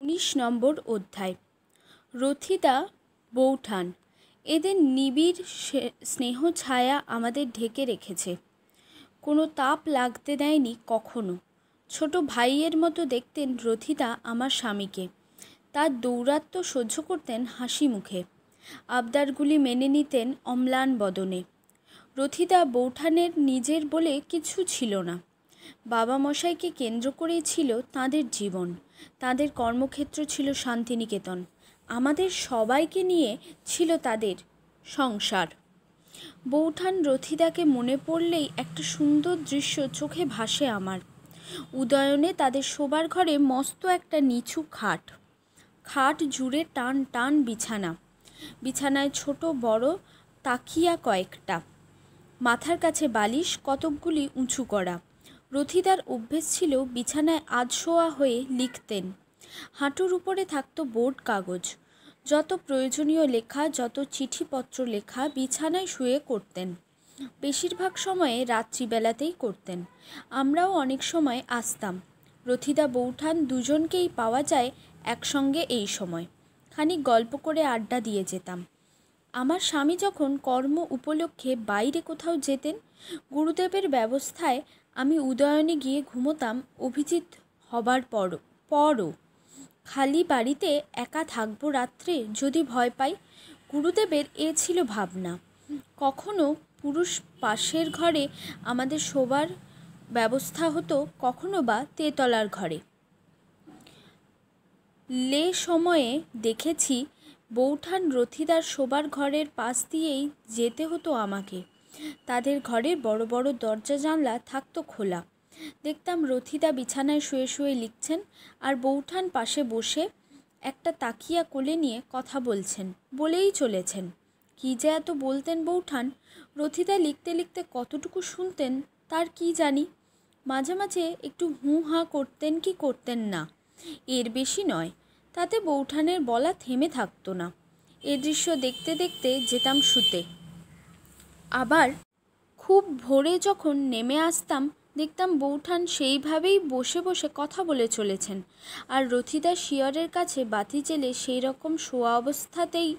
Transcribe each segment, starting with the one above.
19 নম্বর অধ্যায়। রথিতা, বৌঠান, এদের নিবিড় স্নেহ ছায়া আমাদের ঢেকে রেখেছে। কোনো তাপ লাগতে দেয়নি কখনো। ছোট ভাইয়ের মতো দেখতেন রথিতা আমার স্বামীকে। তার দৌরাত্ম্য সহ্য করতেন হাসি মুখে, আবদারগুলি মেনে নিতেন অম্লান বদনে। রথিতা বৌঠানের নিজের বলে কিছু ছিল না। বাবা মশাইকে কেন্দ্র করেই ছিল তাঁদের জীবন। তাদের কর্মক্ষেত্র ছিল শান্তিনিকেতন। আমাদের সবাইকে নিয়ে ছিল তাদের সংসার। বৌঠান রথিতাকে মনে পড়লেই একটা সুন্দর দৃশ্য চোখে ভাসে আমার। উদয়নে তাদের শোবার ঘরে মস্ত একটা নিচু খাট জুড়ে টান টান বিছানায় ছোট বড় তাকিয়া কয়েকটা, মাথার কাছে বালিশ কতকগুলি উঁচু করা। রথিতার অভ্যেস ছিল বিছানায় আধশোয়া হয়ে লিখতেন। হাঁটুর উপরে থাকতো বোর্ড কাগজ। যত প্রয়োজনীয় লেখা, যত চিঠিপত্র লেখা বিছানায় শুয়ে করতেন। বেশিরভাগ সময়ে রাত্রিবেলাতেই করতেন। আমরাও অনেক সময় আসতাম। রথিতা বৌঠান দুজনকেই পাওয়া যায় একসঙ্গে এই সময়। খানিক গল্প করে আড্ডা দিয়ে যেতাম। আমার স্বামী যখন কর্ম উপলক্ষে বাইরে কোথাও যেতেন, গুরুদেবের ব্যবস্থায় আমি উদয়নে গিয়ে ঘুমোতাম অভিজিৎ হবার পরও। খালি বাড়িতে একা থাকবো রাত্রে, যদি ভয় পাই। গুরুদেবের এ ছিল ভাবনা। কখনো পুরুষ পাশের ঘরে আমাদের শোবার ব্যবস্থা হতো, কখনো বা তেতলার ঘরে। সময়ে দেখেছি বৌঠান রথিতার শোবার ঘরের পাশ দিয়েই যেতে হতো আমাকে। তাদের ঘরে বড় বড় দরজা জানলা থাকতো খোলা। দেখতাম রথিতা বিছানায় শুয়ে শুয়ে লিখছেন, আর বৌঠান পাশে বসে একটা তাকিয়া কোলে নিয়ে কথা বলেই চলেছেন। কি যে এত বলতেন বৌঠান! রথিতা লিখতে লিখতে কতটুকু শুনতেন তার কি জানি। মাঝে মাঝে একটু হুঁ হাঁ করতেন কি করতেন না, এর বেশি নয়। তাতে বৌঠানের বলা থেমে থাকতো না। এ দৃশ্য দেখতে দেখতে যেতাম শুতে। আবার খুব ভোরে যখন নেমে আসতাম, দেখতাম বৌঠান সেইভাবেই বসে বসে কথা বলে চলেছেন, আর রথিতা শিয়রের কাছে বাতি জেলে সেই রকম শোয়া অবস্থাতেই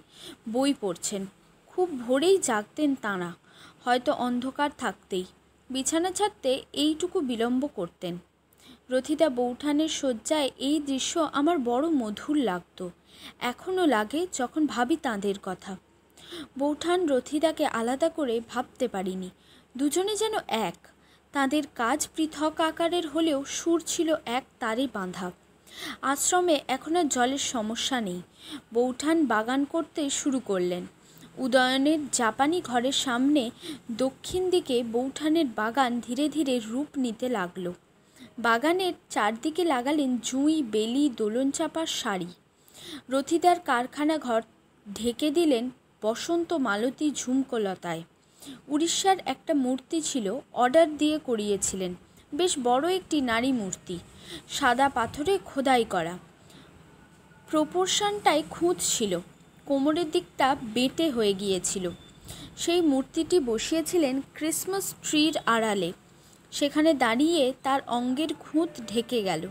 বই পড়ছেন। খুব ভোরেই জাগতেন তাঁরা, হয়তো অন্ধকার থাকতেই। বিছানা ছাড়তে এইটুকু বিলম্ব করতেন। রথিতা বৌঠানের শয্যায় এই দৃশ্য আমার বড় মধুর লাগতো। এখনও লাগে যখন ভাবি তাঁদের কথা। বৌঠান রথিতাকে আলাদা করে ভাবতে পারিনি। দুজনে যেন এক। তাঁদের কাজ পৃথক আকারের হলেও সুর ছিল এক তারে বাঁধা। আশ্রমে এখন আর জলের সমস্যা নেই। বৌঠান বাগান করতে শুরু করলেন। উদয়নের জাপানি ঘরের সামনে দক্ষিণ দিকে বৌঠানের বাগান ধীরে ধীরে রূপ নিতে লাগলো। বাগানের চারদিকে লাগালেন জুঁই, বেলি, দোলন চাপার সারি। রথিতার কারখানা ঘর ঢেকে দিলেন বসন্ত মালতী ঝুমকোলতায়। উড়িষ্যার একটা মূর্তি ছিল, অর্ডার দিয়ে করিয়েছিলেন। বেশ বড় একটি নারী মূর্তি, সাদা পাথরে খোদাই করা। প্রপোর্শনটায় খুঁত ছিল, কোমরের দিকটা বেঁটে হয়ে গিয়েছিল। সেই মূর্তিটি বসিয়েছিলেন ক্রিসমাস ট্রির আড়ালে। সেখানে দাঁড়িয়ে তার অঙ্গের খুঁত ঢেকে গেল।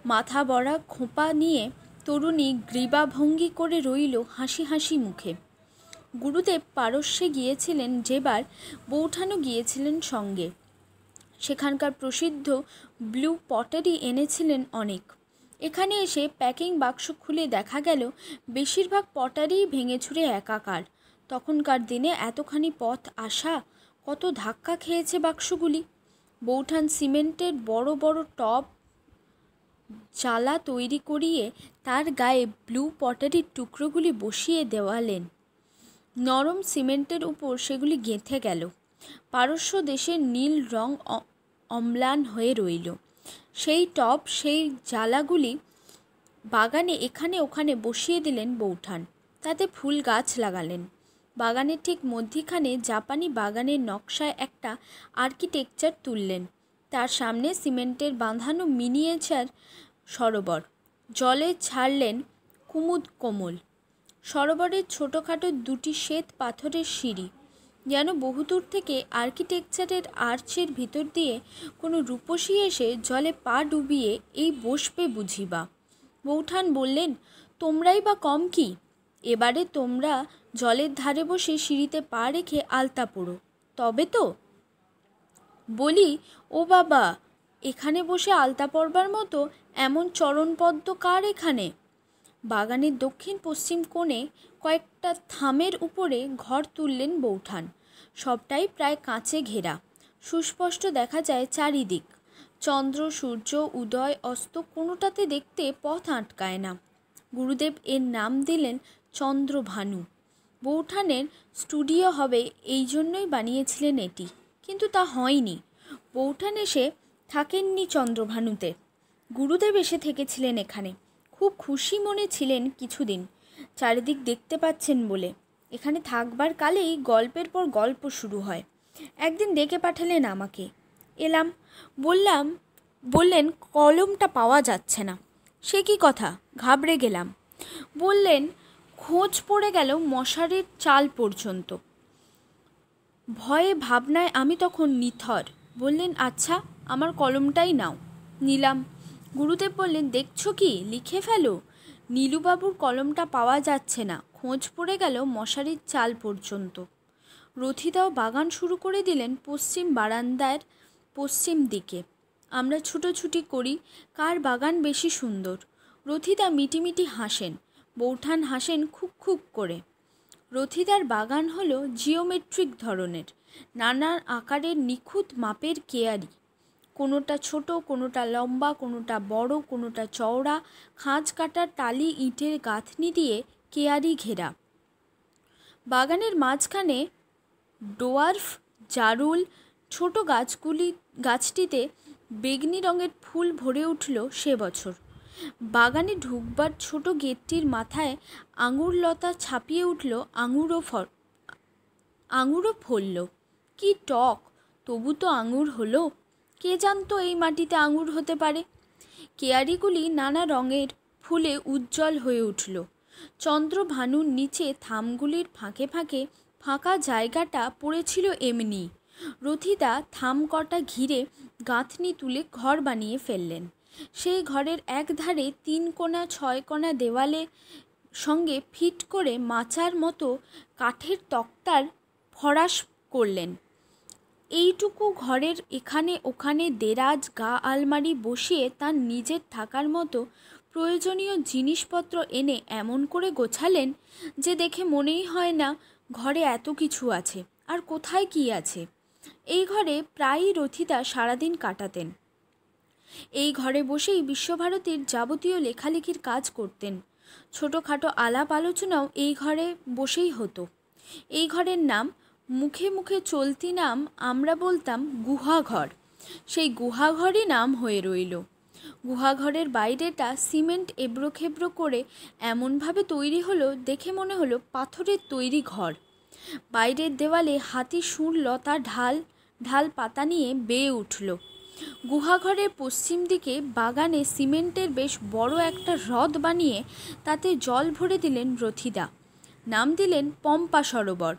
মাথা বড়া খোঁপা নিয়ে তরুণী গ্রীবাভঙ্গি করে রইল হাসি হাসি মুখে। গুরুদেব পারস্যে গিয়েছিলেন যেবার, বৌঠানও গিয়েছিলেন সঙ্গে। সেখানকার প্রসিদ্ধ ব্লু পটারি এনেছিলেন অনেক। এখানে এসে প্যাকিং বাক্স খুলে দেখা গেল বেশিরভাগ পটারিই ভেঙে ছুঁড়ে একাকার। তখনকার দিনে এতখানি পথ আসা, কত ধাক্কা খেয়েছে বাক্সগুলি। বৌঠান সিমেন্টের বড় বড় টব জ্বালা তৈরি করিয়ে তার গায়ে ব্লু পটারির টুকরোগুলি বসিয়ে দেওয়ালেন। নরম সিমেন্টের উপর সেগুলি গেঁথে গেল। পারস্য দেশের নীল রং অম্লান হয়ে রইল। সেই টব, সেই জ্বালাগুলি বাগানে এখানে ওখানে বসিয়ে দিলেন বৌঠান। তাতে ফুল গাছ লাগালেন। বাগানের ঠিক মধ্যিখানে জাপানি বাগানের নকশায় একটা আর্কিটেকচার তুললেন। তার সামনে সিমেন্টের বাঁধানো মিনিয়েচার সরোবর। জলে ছাড়লেন কুমুদ কোমল। সরোবরের ছোটোখাটো দুটি শ্বেত পাথরের সিঁড়ি, যেন বহুদূর থেকে আর্কিটেকচারের আর্চের ভিতর দিয়ে কোনো রূপসী এসে জলে পা ডুবিয়ে এই বসবে বুঝিবা। বৌঠান বললেন, তোমরাই বা কম কি, এবারে তোমরা জলের ধারে বসে সিঁড়িতে পা রেখে আলতা পোড়ো, তবে তো। বলি, ও বাবা, এখানে বসে আলতা পড়বার মতো এমন চরণপদ্ম কার এখানে? বাগানের দক্ষিণ পশ্চিম কোণে কয়েকটা থামের উপরে ঘর তুললেন বৌঠান। সবটাই প্রায় কাঁচে ঘেরা, সুস্পষ্ট দেখা যায় চারিদিক। চন্দ্র সূর্য উদয় অস্ত কোনোটাতে দেখতে পথ আটকায় না। গুরুদেব এর নাম দিলেন চন্দ্রভানু। বৌঠানের স্টুডিও হবে এই জন্যই বানিয়েছিলেন এটি, কিন্তু তা হয়নি। বৌঠান এসে থাকেননি চন্দ্রভানুতে, গুরুদেব এসে থেকেছিলেন এখানে। খুব খুশি মনে ছিলেন কিছুদিন, চারিদিক দেখতে পাচ্ছেন বলে। এখানে থাকবার কালেই গল্পের পর গল্প শুরু হয়। একদিন ডেকে পাঠালেন আমাকে। এলাম। বললেন কলমটা পাওয়া যাচ্ছে না। সে কি কথা, ঘাবড়ে গেলাম। বললেন খোঁজ পড়ে গেল মশারির চাল পর্যন্ত। ভয়ে ভাবনায় আমি তখন নিথর। বললেন, আচ্ছা, আমার কলমটাই নাও। নিলাম। গুরুদেব বললেন, দেখছো কি, লিখে ফেলো। নীলুবাবুর কলমটা পাওয়া যাচ্ছে না, খোঁজ পড়ে গেল মশারির চাল পর্যন্ত। রথিদাও বাগান শুরু করে দিলেন পশ্চিম বারান্দার পশ্চিম দিকে। আমরা ছুটোছুটি করি কার বাগান বেশি সুন্দর। রথিদা মিটিমিটি হাসেন, বৌঠান হাসেন খুব খুব করে। রথিদার বাগান হলো জিওমেট্রিক ধরনের, নানা আকারের নিখুঁত মাপের কেয়ারি। কোনোটা ছোট, কোনোটা লম্বা, কোনোটা বড়, কোনোটা চওড়া, খাঁজ কাটা টালি ইটের গাঁথনি দিয়ে কেয়ারি ঘেরা। বাগানের মাঝখানে ডোয়ার্ফ জারুল ছোট গাছটিতে বেগনি রঙের ফুল ভরে উঠল সে বছর। বাগানে ঢুকবার ছোট গেটটির মাথায় আঙুর লতা ছাপিয়ে উঠল, আঙুরও ফলল। কি টক, তবু তো আঙুর হলো। কে জানতো এই মাটিতে আঙুর হতে পারে। কেয়ারিগুলি নানা রঙের ফুলে উজ্জ্বল হয়ে উঠল। চন্দ্রভানুর নিচে থামগুলির ফাঁকে ফাঁকে ফাঁকা জায়গাটা পড়েছিল এমনি। রথিদা থাম কটা ঘিরে গাঁথনি তুলে ঘর বানিয়ে ফেললেন। সেই ঘরের একধারে 3 কোণা 6 কোণা দেওয়ালে সঙ্গে ফিট করে মাচার মতো কাঠের তক্তার ফরাশ করলেন। এইটুকু ঘরের এখানে ওখানে দেরাজ গা আলমারি বসিয়ে তার নিজের থাকার মতো প্রয়োজনীয় জিনিসপত্র এনে এমন করে গোছালেন যে দেখে মনেই হয় না ঘরে এত কিছু আছে, আর কোথায় কি আছে। এই ঘরে প্রায়ই রথিদা সারাদিন কাটাতেন। এই ঘরে বসেই বিশ্বভারতীর যাবতীয় লেখালেখির কাজ করতেন। ছোটোখাটো আলাপ আলোচনাও এই ঘরে বসেই হতো। এই ঘরের নাম, মুখে মুখে চলতি নাম, আমরা বলতাম গুহাঘর। সেই গুহাঘরই নাম হয়ে রইল। গুহাঘরের বাইরেটা সিমেন্ট এবড়োখেবড়ো করে এমনভাবে তৈরি হলো দেখে মনে হলো পাথরের তৈরি ঘর। বাইরের দেওয়ালে হাতি সুর লতা ঢাল পাতা নিয়ে বেয়ে উঠল। গুহাঘরের পশ্চিম দিকে বাগানে সিমেন্টের বেশ বড় একটা হ্রদ বানিয়ে তাতে জল ভরে দিলেন রথিদা। নাম দিলেন পম্পা সরোবর।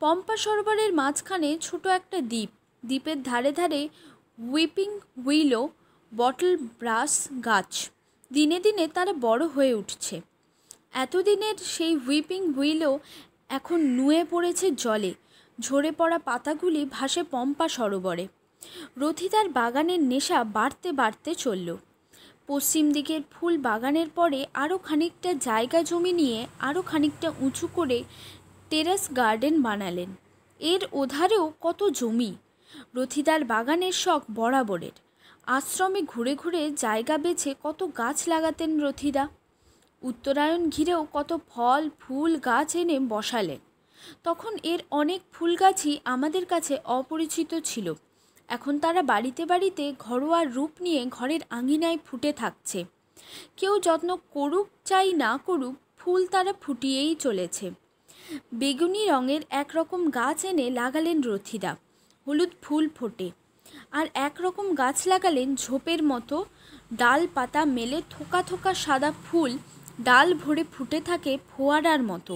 পম্পা সরোবরের মাঝখানে ছোট একটা দ্বীপ। দ্বীপের ধারে ধারে হুইপিং হুইলো, বটল ব্রাশ গাছ। দিনে দিনে তারা বড় হয়ে উঠছে। এতদিনের সেই হুইপিং হুইলো এখন নুয়ে পড়েছে জলে। ঝরে পড়া পাতাগুলি ভাসে পম্পা সরোবরে। রথিদার বাগানের নেশা বাড়তে বাড়তে চলল। পশ্চিম দিকের ফুল বাগানের পরে আরও খানিকটা জায়গা জমি নিয়ে আরও খানিকটা উঁচু করে টেরেস গার্ডেন বানালেন। এর ওধারেও কত জমি। রথিদার বাগানের শখ বরাবরের। আশ্রমে ঘুরে ঘুরে জায়গা বেছে কত গাছ লাগাতেন রথিদা। উত্তরায়ণ ঘিরেও কত ফল ফুল গাছ এনে বসালেন। তখন এর অনেক ফুল গাছই আমাদের কাছে অপরিচিত ছিল। এখন তারা বাড়িতে বাড়িতে ঘরোয়া রূপ নিয়ে ঘরের আঙিনায় ফুটে থাকছে। কেউ যত্ন করুক চাই না করুক, ফুল তারা ফুটিয়েই চলেছে। বেগুনি রঙের একরকম গাছ এনে লাগালেন রথিদা, হলুদ ফুল ফোটে। আর একরকম গাছ লাগালেন ঝোপের মতো, ডাল পাতা মেলে থোকা থোকা সাদা ফুল ডাল ভরে ফুটে থাকে ফোয়ারার মতো,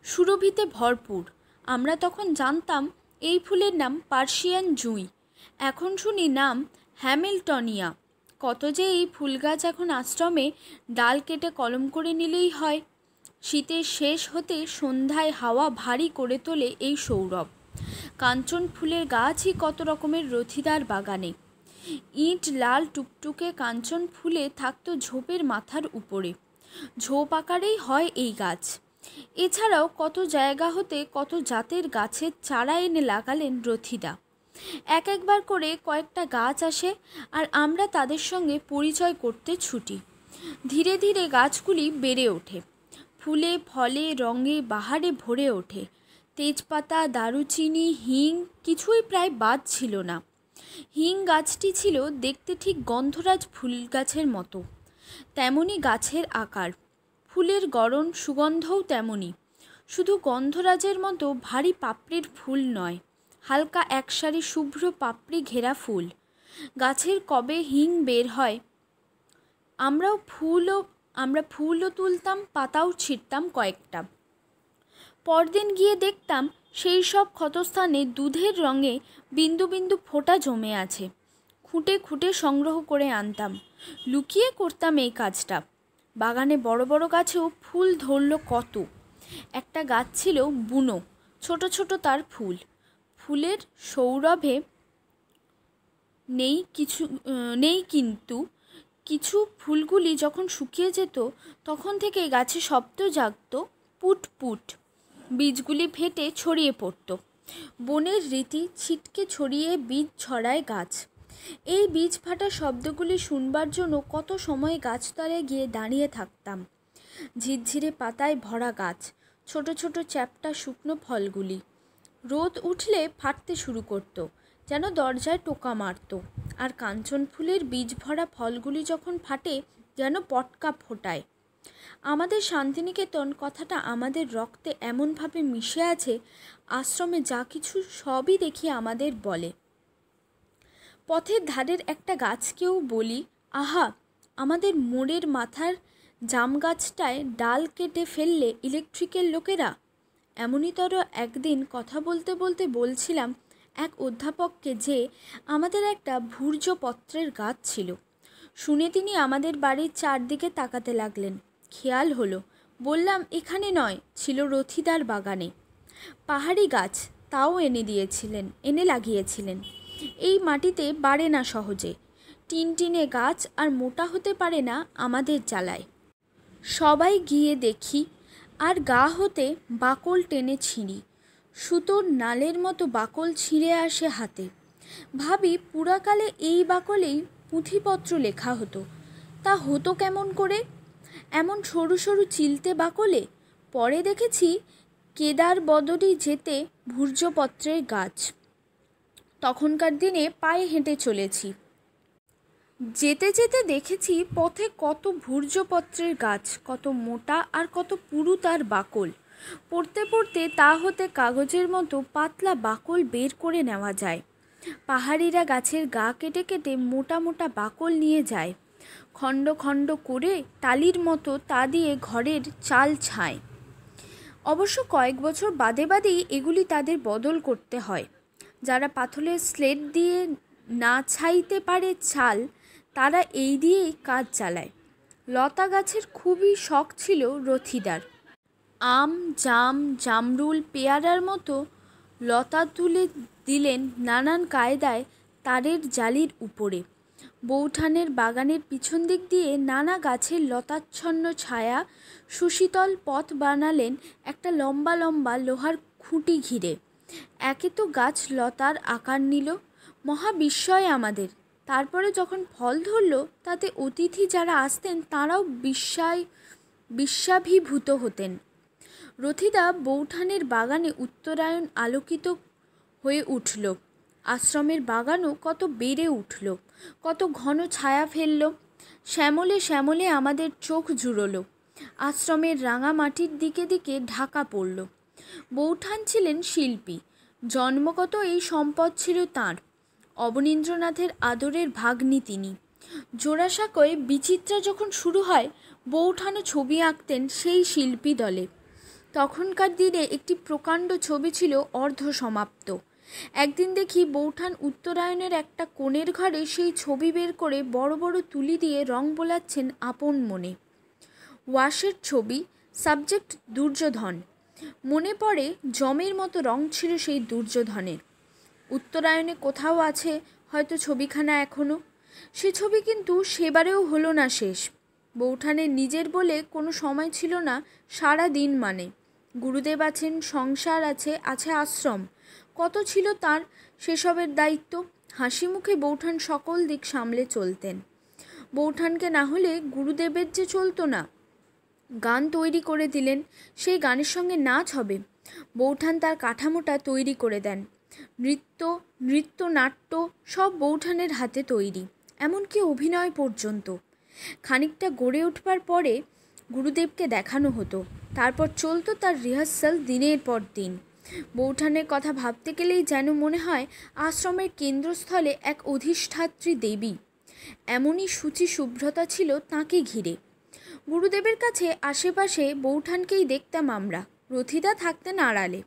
সুরভিতে ভরপুর। আমরা তখন জানতাম এই ফুলের নাম পার্সিয়ান জুঁই। এখন শুনি নাম হ্যামিল্টনিয়া। কত যে এই ফুল গাছ এখন আশ্রমে, ডাল কেটে কলম করে নিলেই হয়। শীতের শেষ হতে সন্ধ্যায় হাওয়া ভারী করে তোলে এই সৌরভ। কাঞ্চন ফুলের গাছই কত রকমের রথিদার বাগানে। ইট লাল টুকটুকে কাঞ্চন ফুলে থাকতো ঝোপের মাথার উপরে। ঝোপ আকারেই হয় এই গাছ। এছাড়াও কত জায়গা হতে কত জাতের গাছের চারা এনে লাগালেন রথিদা। একবার করে কয়েকটা গাছ আসে, আর আমরা তাদের সঙ্গে পরিচয় করতে ছুটি। ধীরে ধীরে গাছগুলি বেড়ে ওঠে, ফুলে ফলে রঙে বাহারে ভরে ওঠে। তেজপাতা, দারুচিনি, হিং কিছুই প্রায় বাদ ছিল না। হিং গাছটি ছিল দেখতে ঠিক গন্ধরাজ ফুল গাছের মতো, তেমনি গাছের আকার। ফুলের গড়ন, সুগন্ধও তেমনি। শুধু গন্ধরাজের মতো ভারী পাপড়ির ফুল নয়, হালকা একসারি শুভ্র পাপড়ি ঘেরা ফুল। গাছের কবে হিং বের হয়, আমরা ফুলও তুলতাম, পাতাও ছিঁড়তাম কয়েকটা। পরদিন গিয়ে দেখতাম সেই সব ক্ষতস্থানে দুধের রঙে বিন্দু বিন্দু ফোঁটা জমে আছে। খুঁটে খুঁটে সংগ্রহ করে আনতাম, লুকিয়ে করতাম এই কাজটা। বাগানে বড় বড় গাছেও ফুল ধরল কত। একটা গাছ ছিল বুনো, ছোট ছোট তার ফুল। ফুলের সৌরভে নেই কিন্তু কিছু ফুলগুলি যখন শুকিয়ে যেত, তখন থেকে গাছে শব্দ জাগত, পুট পুট। বীজগুলি ফেটে ছড়িয়ে পড়ত। বনের রীতি, ছিটকে ছড়িয়ে বীজ ছড়ায় গাছ। এই বীজ ফাটা শব্দগুলি শুনবার জন্য কত সময় গাছতলায় গিয়ে দাঁড়িয়ে থাকতাম। ঝিরঝিরে পাতায় ভরা গাছ, ছোট ছোট চ্যাপ্টা শুকনো ফলগুলি। রোদ উঠলে ফাটতে শুরু করত, যেন দরজায় টোকা মারত। আর কাঞ্চন ফুলের বীজ ভরা ফলগুলি যখন ফাটে, যেন পটকা ফোটায়। আমাদের শান্তিনিকেতন কথাটা আমাদের রক্তে এমনভাবে মিশে আছে, আশ্রমে যা কিছু সবই দেখি আমাদের বলে। পথের ধারের একটা গাছকেও বলি, আহা, আমাদের মোড়ের মাথার জাম গাছটায় ডাল কেটে ফেললে ইলেকট্রিকের লোকেরা। এমনিতর একদিন কথা বলতে বলতে বলছিলাম এক অধ্যাপককে যে আমাদের একটা ভূর্জপত্রের গাছ ছিল। শুনে তিনি আমাদের বাড়ির চারদিকে তাকাতে লাগলেন। খেয়াল হলো, বললাম এখানে নয়, ছিল রথিদার বাগানে। পাহাড়ি গাছ, তাও এনে লাগিয়েছিলেন। এই মাটিতে বাড়ে না সহজে। টিনটিনে গাছ আর মোটা হতে পারে না আমাদের জ্বালায়। সবাই গিয়ে দেখি, আর গা হতে বাকল টেনে ছিঁড়ি। সুতোর নালের মতো বাকল ছিঁড়ে আসে হাতে। ভাবি, পুরাকালে এই বাকলেই পুঁথিপত্র লেখা হতো। তা হতো কেমন করে এমন সরু সরু চিলতে বাকলে? পরে দেখেছি কেদার বদরি যেতে ভূর্জপত্রের গাছ। তখনকার দিনে পায়ে হেঁটে চলেছি। যেতে যেতে দেখেছি পথে কত ভূর্জপত্রের গাছ, কত মোটা আর কত পুরু তার বাকল। পড়তে পড়তে তা হতে কাগজের মতো পাতলা বাকল বের করে নেওয়া যায়। পাহাড়িরা গাছের গা কেটে কেটে মোটা মোটা বাকল নিয়ে যায়, খণ্ড খণ্ড করে টালির মতো তা দিয়ে ঘরের চাল ছায়। অবশ্য কয়েক বছর বাদে বাদেই এগুলি তাদের বদল করতে হয়। যারা পাথরের স্লেট দিয়ে না ছাইতে পারে চাল, তারা এই দিয়েই কাজ চালায়। লতা গাছের খুবই শখ ছিল রথিদার। আম, জাম, জামরুল, পেয়ারার মতো লতা তুলে দিলেন নানান কায়দায় তারের জালির উপরে। বৌঠানের বাগানের পিছন দিক দিয়ে নানা গাছের লতাচ্ছন্ন ছায়া সুশীতল পথ বানালেন একটা লম্বা লম্বা লোহার খুঁটি ঘিরে। একে তো গাছ লতার আকার নিল, মহা বিস্ময় আমাদের। তারপরে যখন ফল ধরল, তাতে অতিথি যারা আসতেন তাঁরাও বিস্মাভিভূত হতেন। রথিদা বৌঠানের বাগানে উত্তরায়ণ আলোকিত হয়ে উঠল। আশ্রমের বাগানও কত বেড়ে উঠল, কত ঘন ছায়া ফেলল। শ্যামলে শ্যামলে আমাদের চোখ জুড়ল। আশ্রমের রাঙা মাটির দিকে দিকে ঢাকা পড়ল। বৌঠান ছিলেন শিল্পী, জন্মগত এই সম্পদ ছিল তাঁর। অবনীন্দ্রনাথের আদরের ভাগ্নি তিনি। জোড়াসাঁকোয় বিচিত্রা যখন শুরু হয়, বৌঠানও ছবি আঁকতেন সেই শিল্পী দলে। তখনকার দিনে একটি প্রকাণ্ড ছবি ছিল অর্ধ সমাপ্ত। একদিন দেখি বৌঠান উত্তরায়ণের একটা কোণের ঘরে সেই ছবি বের করে বড় বড় তুলি দিয়ে রং বোলাচ্ছেন আপন মনে। ওয়াশের ছবি, সাবজেক্ট দুর্যোধন। মনে পড়ে জমের মতো রং ছিল সেই দুর্যোধনের। উত্তরায়ণে কোথাও আছে হয়তো ছবিখানা এখনও। সে ছবি কিন্তু সেবারেও হলো না শেষ। বৌঠানের নিজের বলে কোনো সময় ছিল না সারা দিন, মানে গুরুদেব আছেন, সংসার আছে, আছে আশ্রম, কত ছিল তার সেসবের দায়িত্ব। হাসি মুখে বৌঠান সকল দিক সামলে চলতেন। বৌঠানকে না হলে গুরুদেবের যে চলতো না। গান তৈরি করে দিলেন, সেই গানের সঙ্গে নাচ হবে। বৌঠান তার কাঠামোটা তৈরি করে দেন। নৃত্য নাট্য সব বৌঠানের হাতে তৈরি, এমনকি অভিনয় পর্যন্ত। খানিকটা গড়ে উঠবার পরে গুরুদেবকে দেখানো হতো, তারপর চলতো তার রিহার্সাল দিনের পর দিন। বৌঠানের কথা ভাবতে গেলেই যেন মনে হয় আশ্রমের কেন্দ্রস্থলে এক অধিষ্ঠাত্রী দেবী। এমনই শুচি শুভ্রতা ছিল তাঁকে ঘিরে। গুরুদেবের কাছে আশেপাশে বৌঠানকেই দেখতাম আমরা, রথিদা থাকতেন আড়ালে।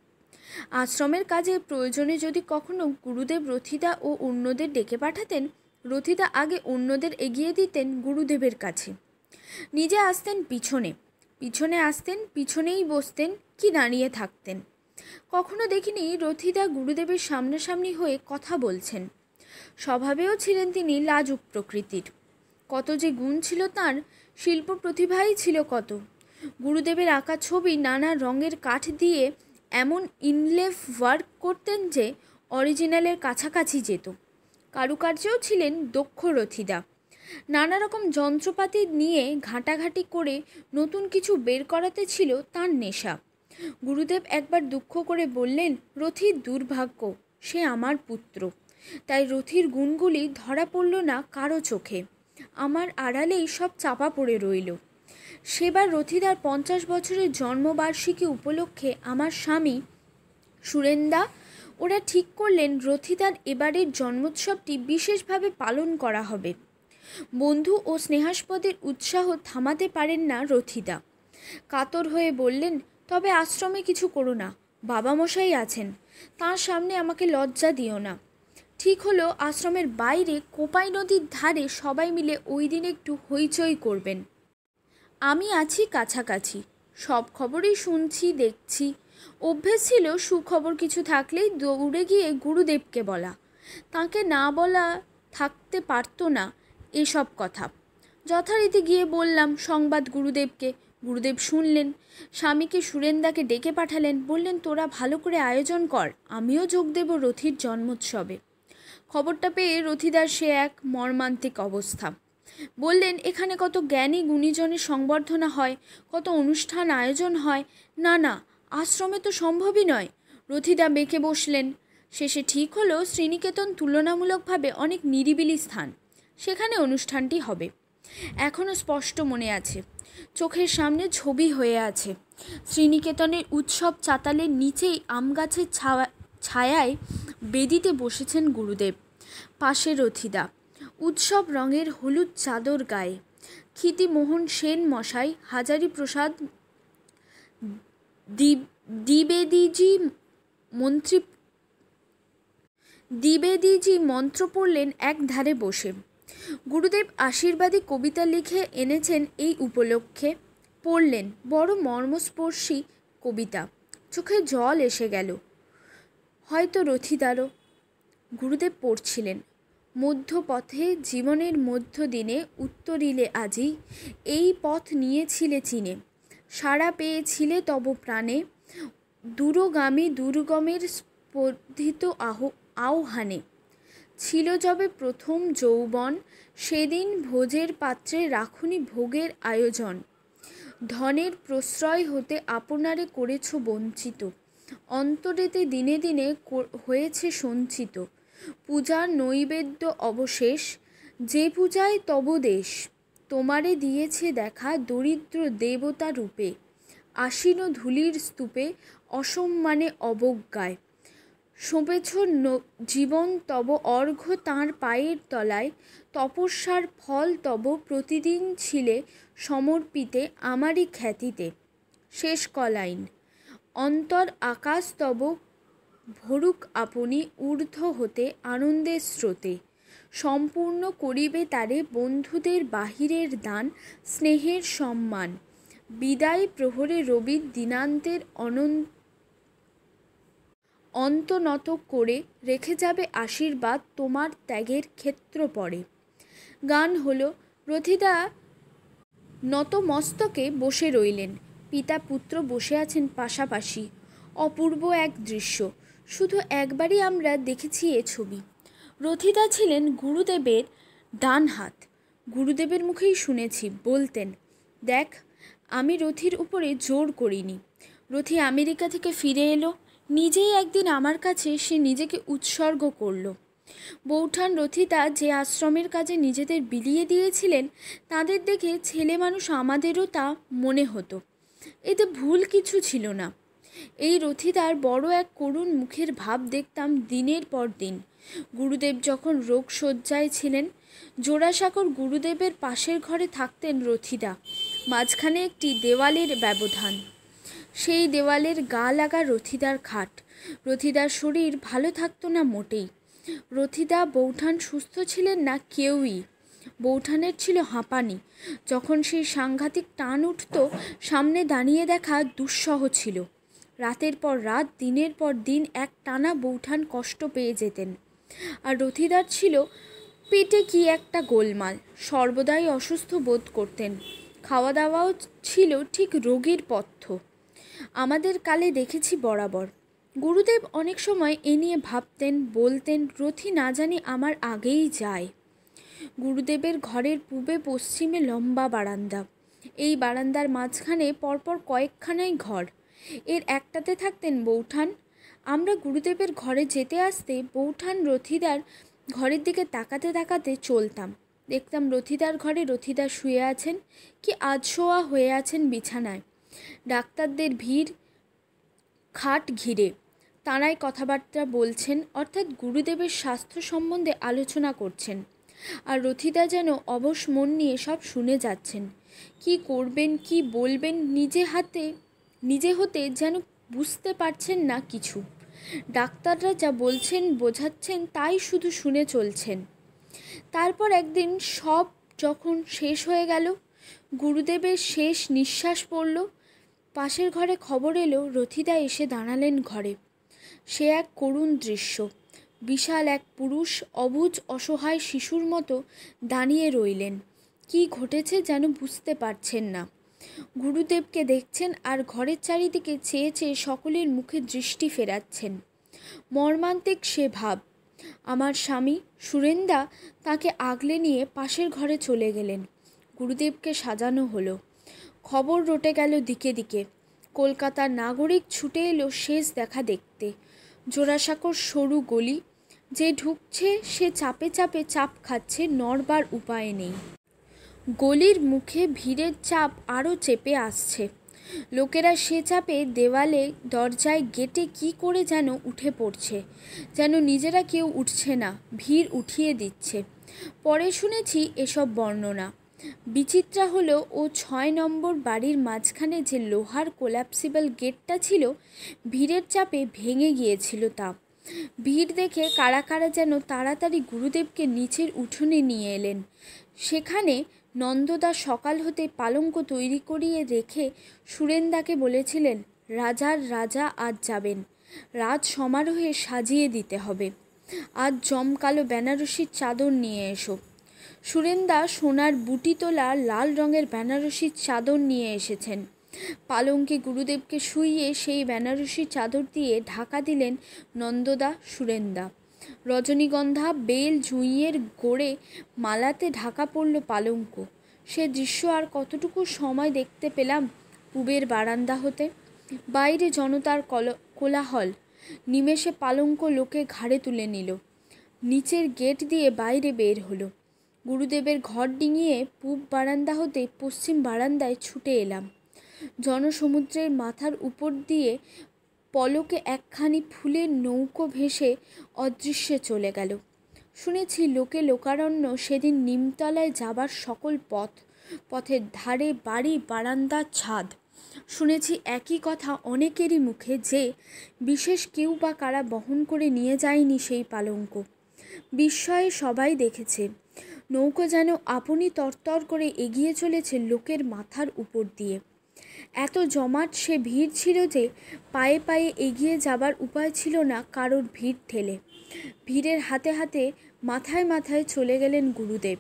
আশ্রমের কাজে প্রয়োজনে যদি কখনো গুরুদেব রথিদা ও অন্যদের ডেকে পাঠাতেন, রথিদা আগে অন্যদের এগিয়ে দিতেন গুরুদেবের কাছে। নিজে আসতেন পিছনে, আসতেন পিছনেই বসতেন কি দাঁড়িয়ে থাকতেন। কখনো দেখিনি রথিদা গুরুদেবের সামনাসামনি হয়ে কথা বলছেন। স্বভাবেও ছিলেন তিনি লাজুক প্রকৃতির। কত যে গুণ ছিল তাঁর, শিল্প প্রতিভাই ছিল কত। গুরুদেবের আঁকা ছবি নানা রঙের কাঠ দিয়ে এমন ইনলেভ ওয়ার্ক করতেন যে অরিজিনালের কাছাকাছি যেত। কারুকার্যেও ছিলেন দক্ষ রথিদা। নানা রকম যন্ত্রপাতি নিয়ে ঘাঁটাঘাঁটি করে নতুন কিছু বের করাতে ছিল তাঁর নেশা। গুরুদেব একবার দুঃখ করে বললেন, রথির দুর্ভাগ্য, সে আমার পুত্র, তাই রথির গুণগুলি ধরা পড়ল না কারো চোখে। আমার আড়ালেই সব চাপা পড়ে রইল। সেবার রথিদার 50 বছরের জন্মবার্ষিকী উপলক্ষে আমার স্বামী সুরেন্দা ওরা ঠিক করলেন রথিদার এবারের জন্মোৎসবটি বিশেষভাবে পালন করা হবে। বন্ধু ও স্নেহাস্পদের উৎসাহ থামাতে পারেন না রথিদা। কাতর হয়ে বললেন, তবে আশ্রমে কিছু করো না, বাবামশাই আছেন, তাঁর সামনে আমাকে লজ্জা দিও না। ঠিক হলো আশ্রমের বাইরে কোপাই নদীর ধারে সবাই মিলে ওই দিন একটু হইচই করবেন। আমি আছি কাছাকাছি, সব খবরই শুনছি দেখছি। অভ্যেস ছিল সুখবর কিছু থাকলেই দৌড়ে গিয়ে গুরুদেবকে বলা। তাকে না বলা থাকতে পারত না এসব কথা। যথারীতি গিয়ে বললাম সংবাদ গুরুদেবকে। গুরুদেব শুনলেন, স্বামীকে সুরেন্দাকে ডেকে পাঠালেন, বললেন তোরা ভালো করে আয়োজন কর, আমিও যোগ দেব রথির জন্মোৎসবে। খবরটা পেয়ে রথিদার সে এক মর্মান্তিক অবস্থা। বললেন, এখানে কত জ্ঞানী গুণীজনের সংবর্ধনা হয়, কত অনুষ্ঠান আয়োজন হয়, না না, আশ্রমে তো সম্ভবই নয়। রথিদা বেঁকে বসলেন। শেষে ঠিক হলো শ্রীনিকেতন তুলনামূলকভাবে অনেক নিরিবিলি স্থান, সেখানে অনুষ্ঠানটি হবে। এখনও স্পষ্ট মনে আছে, চোখের সামনে ছবি হয়ে আছে। শ্রীনিকেতনের উৎসব চাতালের নিচেই আমগাছের ছায়ায় বেদিতে বসেছেন গুরুদেব, পাশে রথিদা, উৎসব রঙের হলুদ চাদর গায়ে। ক্ষিতিমোহন সেন মশাই হাজারি প্রসাদ দ্বিবেদীজি মন্ত্র পড়লেন এক ধারে বসে। গুরুদেব আশীর্বাদী কবিতা লিখে এনেছেন এই উপলক্ষে। পড়লেন বড় মর্মস্পর্শী কবিতা, চোখে জল এসে গেল হয়তো রথিদারও। গুরুদেব পড়ছিলেন, মধ্যপথে জীবনের মধ্য দিনে উত্তরিলে আজি, এই পথ নিয়েছিলে চিনে, সাড়া পেয়েছিলে তব প্রাণে, দূরগামী দুর্গমের স্পর্ধিত আহ্বানে, ছিল যবে প্রথম যৌবন, সেদিন ভোজের পাত্রে রাখুনি ভোগের আয়োজন, ধনের প্রশ্রয় হতে আপনারে করেছ বঞ্চিত, অন্তরেতে দিনে দিনে হয়েছে সঞ্চিত, পূজার নৈবেদ্য অবশেষ, যে পূজায় তব দেশ, তোমারে দিয়েছে দেখা দরিদ্র দেবতা রূপে, আসীন ধূলির স্তূপে অসম্মানে অবজ্ঞায়, সঁপেছ জীবন তব অর্ঘ্য তাঁর পায়ের তলায়, তপস্যার ফল তব প্রতিদিন ছিলে সমর্পিতে আমারই খ্যাতিতে। শেষ কলাইন, অন্তর আকাশ তব ভরুক আপনি ঊর্ধ্ব হতে আনন্দের স্রোতে, সম্পূর্ণ করিবে তারে বন্ধুদের বাহিরের দান স্নেহের সম্মান, বিদায় প্রহরে রবির দিনান্তের অন্তনত করে রেখে যাবে আশীর্বাদ তোমার ত্যাগের ক্ষেত্র পড়ে। গান হলো। রথিদা নত মস্তকে বসে রইলেন। পিতা পুত্র বসে আছেন পাশাপাশি। অপূর্ব এক দৃশ্য। শুধু একবারই আমরা দেখেছি এ ছবি। রথিদা ছিলেন গুরুদেবের ডান হাত। গুরুদেবের মুখেই শুনেছি, বলতেন, দেখ, আমি রথির উপরে জোর করিনি। রথি আমেরিকা থেকে ফিরে এলো, নিজেই একদিন আমার কাছে সে নিজেকে উৎসর্গ করল। বৌঠান রথিতা যে আশ্রমের কাজে নিজেদের বিলিয়ে দিয়েছিলেন, তাদের দেখে ছেলে মানুষ আমাদেরও তা মনে হতো। এতে ভুল কিছু ছিল না। এই রথিদার বড় এক করুণ মুখের ভাব দেখতাম দিনের পর দিন। গুরুদেব যখন রোগশয্যায় ছিলেন, জোড়াসাঁকোর গুরুদেবের পাশের ঘরে থাকতেন রথিদা। মাঝখানে একটি দেওয়ালের ব্যবধান। সেই দেওয়ালের গা লাগা রথিদার খাট। রথিদার শরীর ভালো থাকতো না মোটেই। রথিদা বৌঠান সুস্থ ছিলেন না কেউই। বৌঠানের ছিল হাঁপানি। যখন সেই সাংঘাতিক টান উঠত, সামনে দাঁড়িয়ে দেখা দুঃসহ ছিল। রাতের পর রাত, দিনের পর দিন এক টানা বৌঠান কষ্ট পেয়ে যেতেন। আর রথিদার ছিল পেটে কি একটা গোলমাল। সর্বদাই অসুস্থ বোধ করতেন। খাওয়া দাওয়াও ছিল ঠিক রোগীর পথ্য। আমাদের কালে দেখেছি বরাবর। গুরুদেব অনেক সময় এ নিয়ে ভাবতেন, বলতেন, রথি না জানি আমার আগেই যায়। গুরুদেবের ঘরের পূবে পশ্চিমে লম্বা বারান্দা। এই বারান্দার মাঝখানে পরপর কয়েকখানাই ঘর। এর একটাতে থাকতেন বৌঠান। আমরা গুরুদেবের ঘরে যেতে আসতে বৌঠান রথিদার ঘরের দিকে তাকাতে তাকাতে চলতাম। দেখতাম রথিদার ঘরে রথিদা শুয়ে আছেন, কি আধশোয়া হয়ে আছেন বিছানায়। ডাক্তারদের ভিড় খাট ঘিরে। তাঁরাই কথাবার্তা বলছেন, অর্থাৎ গুরুদেবের স্বাস্থ্য সম্বন্ধে আলোচনা করছেন। আর রথিদা যেন অবশ মন নিয়ে সব শুনে যাচ্ছেন। কি করবেন, কি বলবেন, নিজে হতে যেন বুঝতে পারছেন না কিছু। ডাক্তাররা যা বলছেন বোঝাচ্ছেন তাই শুধু শুনে চলছেন। তারপর একদিন সব যখন শেষ হয়ে গেল, গুরুদেবের শেষ নিঃশ্বাস পড়ল, পাশের ঘরে খবর এলো রথিদা এসে দাঁড়ালেন ঘরে। সে এক করুণ দৃশ্য। বিশাল এক পুরুষ অবুঝ অসহায় শিশুর মতো দাঁড়িয়ে রইলেন। কি ঘটেছে যেন বুঝতে পারছেন না। গুরুদেবকে দেখছেন আর ঘরের চারিদিকে চেয়ে চেয়ে সকলের মুখে দৃষ্টি ফেরাচ্ছেন। মর্মান্তিক সে ভাব। আমার স্বামী সুরেন্দা তাকে আগলে নিয়ে পাশের ঘরে চলে গেলেন। গুরুদেবকে সাজানো হলো। খবর রটে গেল দিকে দিকে। কলকাতার নাগরিক ছুটে এলো শেষ দেখা দেখতে। জোড়াসাঁকোর সরু গলি, যে ঢুকছে সে চাপে চাপে চাপ খাচ্ছে, নড়বার উপায় নেই। গলির মুখে ভিড়ের চাপ আরও চেপে আসছে। লোকেরা সে চাপে দেওয়ালে, দরজায়, গেটে কি করে যেন উঠে পড়ছে, যেন নিজেরা কেউ উঠছে না, ভিড় উঠিয়ে দিচ্ছে। পরে শুনেছি এসব বর্ণনা। বিচিত্রা হলো ও ৬ নম্বর বাড়ির মাঝখানে যে লোহার কোলাপসিবল গেটটা ছিল, ভিড়ের চাপে ভেঙে গিয়েছিল তা। ভিড় দেখে কারা কারা যেন তাড়াতাড়ি গুরুদেবকে নিচের উঠোনে নিয়ে এলেন। সেখানে নন্দদা সকাল হতে পালঙ্ক তৈরি করিয়ে রেখে সুরেন্দাকে বলেছিলেন, রাজার রাজা আজ যাবেন, রাজ সমারোহে সাজিয়ে দিতে হবে। আজ জমকালো বেনারসির চাদর নিয়ে এসো। সুরেন্দা সোনার বুটি তোলা লাল রঙের বেনারসির চাদর নিয়ে এসেছেন। পালঙ্কে গুরুদেবকে শুইয়ে সেই বেনারসি চাদর দিয়ে ঢাকা দিলেন নন্দদা, সুরেন্দা। রজনীগন্ধা, বেল, জুঁইয়ের গোড়ে মালাতে ঢাকা পড়ল পালঙ্ক। সে দৃশ্য আর কতটুকু সময় দেখতে পেলাম পূবের বারান্দা হতে। বাইরে জনতার কোলাহল। নিমেষে পালঙ্ক লোকে ঘাড়ে তুলে নিল। নিচের গেট দিয়ে বাইরে বের হলো। গুরুদেবের ঘর ডিঙিয়ে পূব বারান্দা হতে পশ্চিম বারান্দায় ছুটে এলাম। জনসমুদ্রের মাথার উপর দিয়ে পলকে একখানি ফুলের নৌকো ভেসে অদৃশ্যে চলে গেল। শুনেছি লোকে লোকারণ্য সেদিন নিমতলায় যাবার সকল পথের ধারে বাড়ি, বারান্দা, ছাদ শুনেছি একই কথা অনেকেরই মুখে যে বিশেষ কেউ বা কারা বহন করে নিয়ে যায়নি সেই পালঙ্ক। বিস্ময়ে সবাই দেখেছে নৌকো যেন আপনি তরতর করে এগিয়ে চলেছে লোকের মাথার উপর দিয়ে। এত জমাট সে ভিড় ছিল যে পায়ে পায়ে এগিয়ে যাবার উপায় ছিল না কারোর ভিড় ঠেলে। ভিড়ের হাতে হাতে মাথায় মাথায় চলে গেলেন গুরুদেব।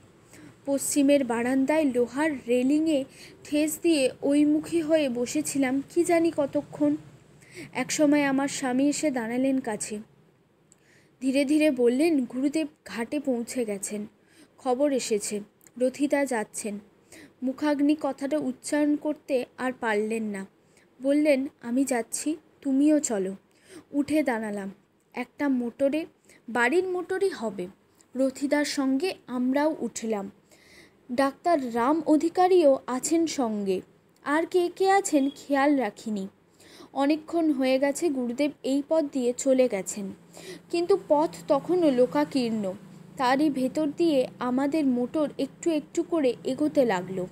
পশ্চিমের বারান্দায় লোহার রেলিংয়ে ঠেস দিয়ে ওইমুখী হয়ে বসেছিলাম কি জানি কতক্ষণ। একসময় আমার স্বামী এসে দাঁড়ালেন কাছে। ধীরে ধীরে বললেন, গুরুদেব ঘাটে পৌঁছে গেছেন, খবর এসেছে, রথিদা যাচ্ছেন। মুখাগ্নি কথাটা উচ্চারণ করতে আর পারলেন না। বললেন, আমি যাচ্ছি, তুমিও চলো। উঠে দাঁড়ালাম। একটা মোটরে, বাড়ির মোটরই হবে, রথিদার সঙ্গে আমরাও উঠলাম। ডাক্তার রাম অধিকারীও আছেন সঙ্গে। আর কে কে আছেন খেয়াল রাখিনি। অনেকক্ষণ হয়ে গেছে গুরুদেব এই পথ দিয়ে চলে গেছেন, কিন্তু পথ তখনও লোকাকীর্ণ। তারই ভেতর দিয়ে আমাদের মোটর একটু একটু করে এগোতে লাগলো।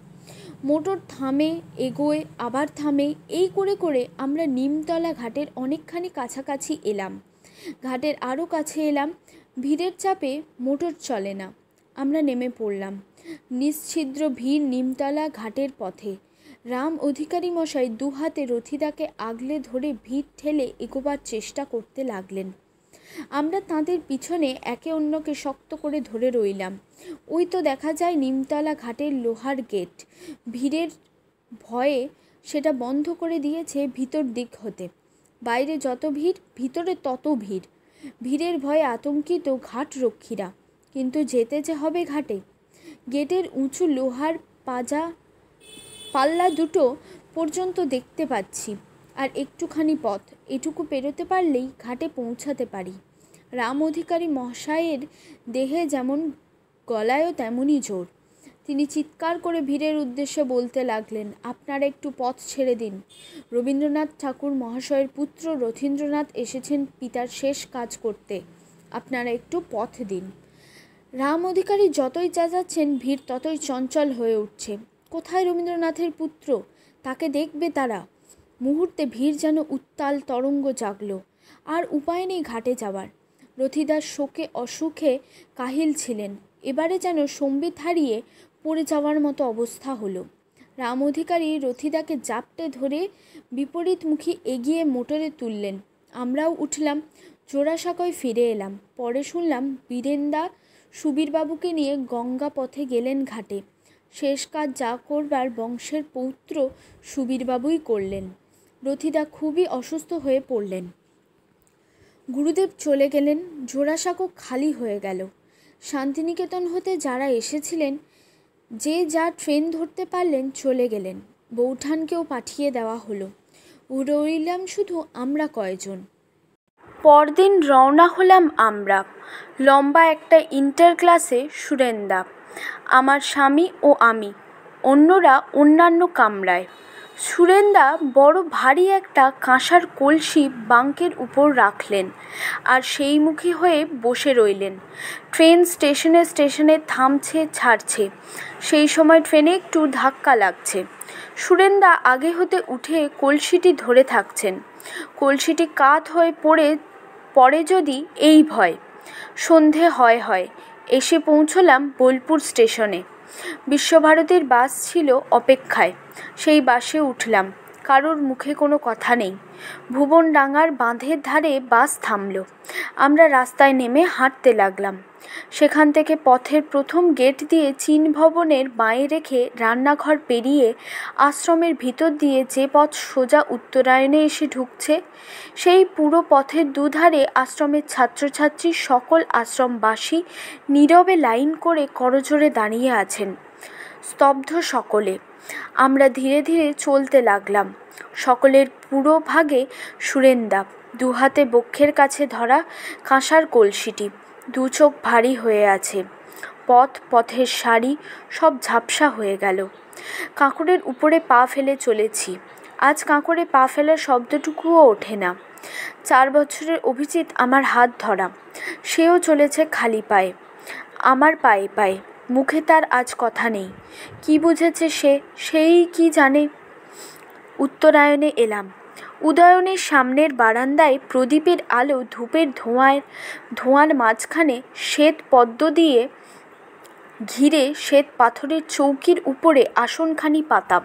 মোটর থামে, এগোয়, আবার থামে, এই করে করে আমরা নিমতলা ঘাটের অনেকখানি কাছাকাছি এলাম। ঘাটের আরও কাছে এলাম। ভিড়ের চাপে মোটর চলে না। আমরা নেমে পড়লাম। নিশ্ছিদ্র ভিড় নিমতলা ঘাটের পথে। রাম অধিকারী মশাই দুহাতে রথিদাকে আগলে ধরে ভিড় ঠেলে এগোবার চেষ্টা করতে লাগলেন। আমরা তাঁদের পিছনে একে অন্যকে শক্ত করে ধরে রইলাম। ওই তো দেখা যায় নিমতলা ঘাটের লোহার গেট। ভিড়ের ভয়ে সেটা বন্ধ করে দিয়েছে ভিতর দিক হতে। বাইরে যত ভিড়, ভিতরে তত ভিড়। ভিড়ের ভয়ে আতঙ্কিত ঘাটরক্ষীরা। কিন্তু যেতে যে হবে ঘাটে। গেটের উঁচু লোহার পাল্লা দুটো পর্যন্ত দেখতে পাচ্ছি। আর একটুখানি পথ, এটুকু পেরোতে পারলেই ঘাটে পৌঁছাতে পারি। রাম অধিকারী মহাশয়ের দেহে যেমন গলায়ও তেমনই জোর। তিনি চিৎকার করে ভিড়ের উদ্দেশ্যে বলতে লাগলেন, আপনারা একটু পথ ছেড়ে দিন। রবীন্দ্রনাথ ঠাকুর মহাশয়ের পুত্র রথীন্দ্রনাথ এসেছেন পিতার শেষ কাজ করতে, আপনারা একটু পথ দিন। রাম অধিকারী যতই চেঁচাচ্ছেন ভিড় ততই চঞ্চল হয়ে উঠছে। কোথায় রবীন্দ্রনাথের পুত্র? তাকে দেখবে তারা। মুহূর্তে ভিড় যেন উত্তাল তরঙ্গ জাগল। আর উপায় নেই ঘাটে যাবার। রথিদাস শোকে অসুখে কাহিল ছিলেন। এবারে যেন সম্বিত হারিয়ে পড়ে যাওয়ার মতো অবস্থা হলো। রাম অধিকারী রথিদাকে জাপটে ধরে বিপরীতমুখী এগিয়ে মোটরে তুললেন। আমরাও উঠলাম। জোড়াসাঁকোয় ফিরে এলাম। পরে শুনলাম বীরেন্দা সুবীরবাবুকে নিয়ে গঙ্গা পথে গেলেন ঘাটে। শেষ কাজ যা করবার বংশের পৌত্র সুবীরবাবুই করলেন। রথিদা খুবই অসুস্থ হয়ে পড়লেন। গুরুদেব চলে গেলেন। জোড়াসাঁকো খালি হয়ে গেল। শান্তিনিকেতন হতে যারা এসেছিলেন যে যা ট্রেন ধরতে পারলেন চলে গেলেন। বৌঠানকেও পাঠিয়ে দেওয়া হলো। রইলাম শুধু আমরা কয়জন। পরদিন রওনা হলাম আমরা। লম্বা একটা ইন্টার ক্লাসে সুরেন্দা, আমার স্বামী ও আমি, অন্যরা অন্যান্য কামরায়। সুরেন্দা বড় ভারী একটা কাঁসার কলসি বাঙ্কের উপর রাখলেন আর সেই মুখী হয়ে বসে রইলেন। ট্রেন স্টেশনে স্টেশনে থামছে, ছাড়ছে। সেই সময় ট্রেনে একটু ধাক্কা লাগছে। সুরেন্দা আগে হতে উঠে কলসিটি ধরে থাকছেন। কলসিটি কাত হয়ে পড়ে যদি এই ভয়। সন্ধে হয় এসে পৌঁছলাম বোলপুর স্টেশনে। বিশ্বভারতীর বাস ছিল অপেক্ষায়। সেই বাসে উঠলাম। কারোর মুখে কোনো কথা নেই। ভুবনডাঙ্গার বাঁধের ধারে বাস থামল। আমরা রাস্তায় নেমে হাঁটতে লাগলাম। সেখান থেকে পথের প্রথম গেট দিয়ে চীন ভবনের বাঁয়ে রেখে রান্নাঘর পেরিয়ে আশ্রমের ভিতর দিয়ে যে পথ সোজা উত্তরায়ণে এসে ঢুকছে, সেই পুরো পথের দুধারে আশ্রমের ছাত্রছাত্রী সকল আশ্রমবাসী নীরবে লাইন করে করজোড়ে দাঁড়িয়ে আছেন, স্তব্ধ সকলে। আমরা ধীরে ধীরে চলতে লাগলাম। সকলের পুরো ভাগে সুরেন্দা, দুহাতে বক্ষের কাছে ধরা কাঁসার কলসিটি, দু চোখ ভারী হয়ে আছে। পথের সারি সব ঝাপসা হয়ে গেল। কাঁকড়ের উপরে পা ফেলে চলেছি। আজ কাঁকড়ে পা ফেলার শব্দটুকুও ওঠে না। 4 বছরের অভিজিৎ আমার হাত ধরা, সেও চলেছে খালি পায়ে, আমার পায়ে পায়ে। মুখে তার আজ কথা নেই। কি বুঝেছে সেই কি জানে। উত্তরায়ণে এলাম। উদয়নের সামনের বারান্দায় প্রদীপের আলো, ধূপের ধোঁয়ার মাঝখানে শ্বেত পদ্ম দিয়ে ঘিরে শ্বেত পাথরের চৌকির উপরে আসনখানি পাতা।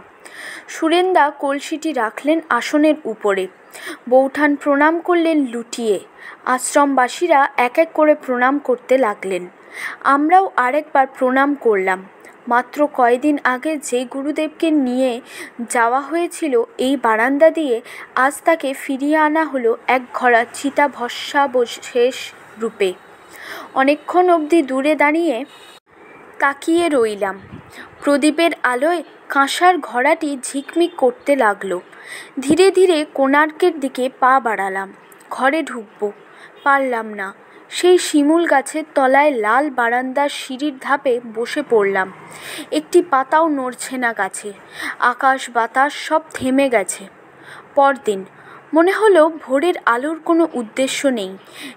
সুরেন্দা কলসিটি রাখলেন আসনের উপরে। বৌঠান প্রণাম করলেন লুটিয়ে। আশ্রমবাসীরা এক এক করে প্রণাম করতে লাগলেন। আমরাও আরেকবার প্রণাম করলাম। মাত্র কয়দিন আগে যে গুরুদেবকে নিয়ে যাওয়া হয়েছিল এই বারান্দা দিয়ে, আজ তাকে ফিরিয়ে আনা হলো একঘরা চিতাভস্মাবশেষ রূপে। অনেকক্ষণ অবধি দূরে দাঁড়িয়ে তাকিয়ে রইলাম। প্রদীপের আলোয় কাঁসার ঘড়াটি ঝিকমিক করতে লাগলো। ধীরে ধীরে কোণার্কের দিকে পা বাড়ালাম। ঘরে ঢুকবো, পারলাম না। সেই শিমুল গাছের তলায় লাল বারান্দার সিঁড়ির ধাপে বসে পড়লাম। একটি পাতাও নড়ছে না গাছে। আকাশ বাতাস সব থেমে গেছে। পরদিন মনে হলো ভোরের আলোর কোনো উদ্দেশ্য নেই,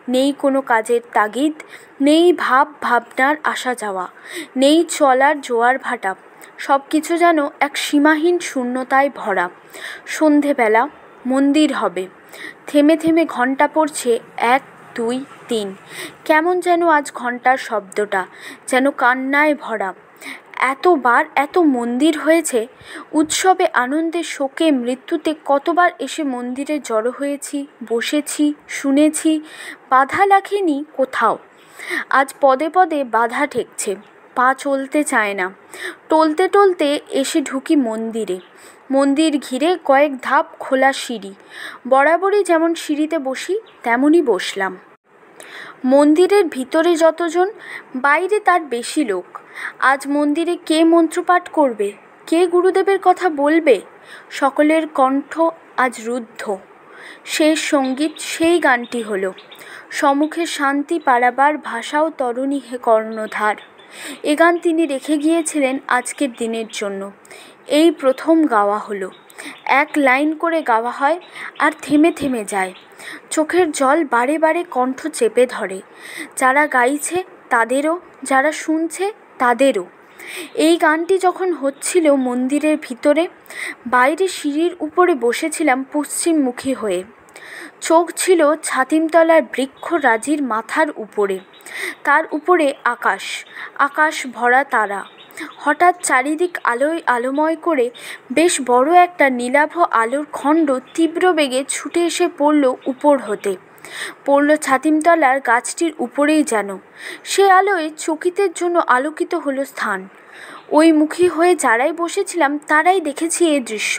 নেই কোনো কাজের তাগিদ, নেই ভাবনার আসা যাওয়া, নেই চলার জোয়ার ভাটা। সব কিছু যেন এক সীমাহীন শূন্যতায় ভরা। সন্ধেবেলা, মন্দির হবে। থেমে থেমে ঘণ্টা পড়ছে 1, 2, 3। কেমন যেন আজ ঘণ্টার শব্দটা যেন কান্নায় ভরা। এতবার এত মন্দির হয়েছে। উৎসবে, আনন্দে, শোকে, মৃত্যুতে কতবার এসে মন্দিরে জড়ো হয়েছি, বসেছি, শুনেছি, বাধা লাগেনি কোথাও। আজ পদে পদে বাধা ঠেকছে, পা চলতে চায় না। টলতে টলতে এসে ঢুকি মন্দিরে। মন্দির ঘিরে কয়েক ধাপ খোলা সিঁড়ি। বরাবরই যেমন সিঁড়িতে বসি তেমনই বসলাম। মন্দিরের ভিতরে যতজন, বাইরে তার বেশি লোক। আজ মন্দিরে কে মন্ত্রপাঠ করবে, কে গুরুদেবের কথা বলবে? সকলের কণ্ঠ আজ রুদ্ধ। শেষ সঙ্গীত সেই গানটি হলো, সম্মুখে শান্তি পাড়াবার ভাষাও তরুণী হে কর্ণধার। এ গান তিনি রেখে গিয়েছিলেন আজকের দিনের জন্য। এই প্রথম গাওয়া হলো। এক লাইন করে গাওয়া হয় আর থেমে থেমে যায়। চোখের জল বারে বারে কণ্ঠ চেপে ধরে। যারা গাইছে তাদেরও, যারা শুনছে তাদেরও। এই গানটি যখন হচ্ছিল মন্দিরের ভিতরে, বাইরে সিঁড়ির উপরে বসেছিলাম পশ্চিমমুখী হয়ে। চোখ ছিল ছাতিমতলার বৃক্ষরাজির মাথার উপরে। তার উপরে আকাশ, আকাশ ভরা তারা। হঠাৎ চারিদিক আলোয় আলোময় করে বেশ বড় একটা নীলাভ আলোর খণ্ড তীব্র বেগে ছুটে এসে পড়ল উপর হতে। পড়ল ছাতিমতলার গাছটির উপরেই যেন। সে আলোয় চকিতের জন্য আলোকিত হলো স্থান। ওই মুখী হয়ে যারাই বসেছিলাম তারাই দেখেছি এই দৃশ্য।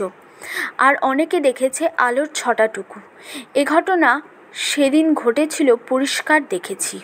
আর অনেকে দেখেছে আলোর ছটাটুকু। এ ঘটনা সেদিন ঘটেছিল, পরিষ্কার দেখেছি।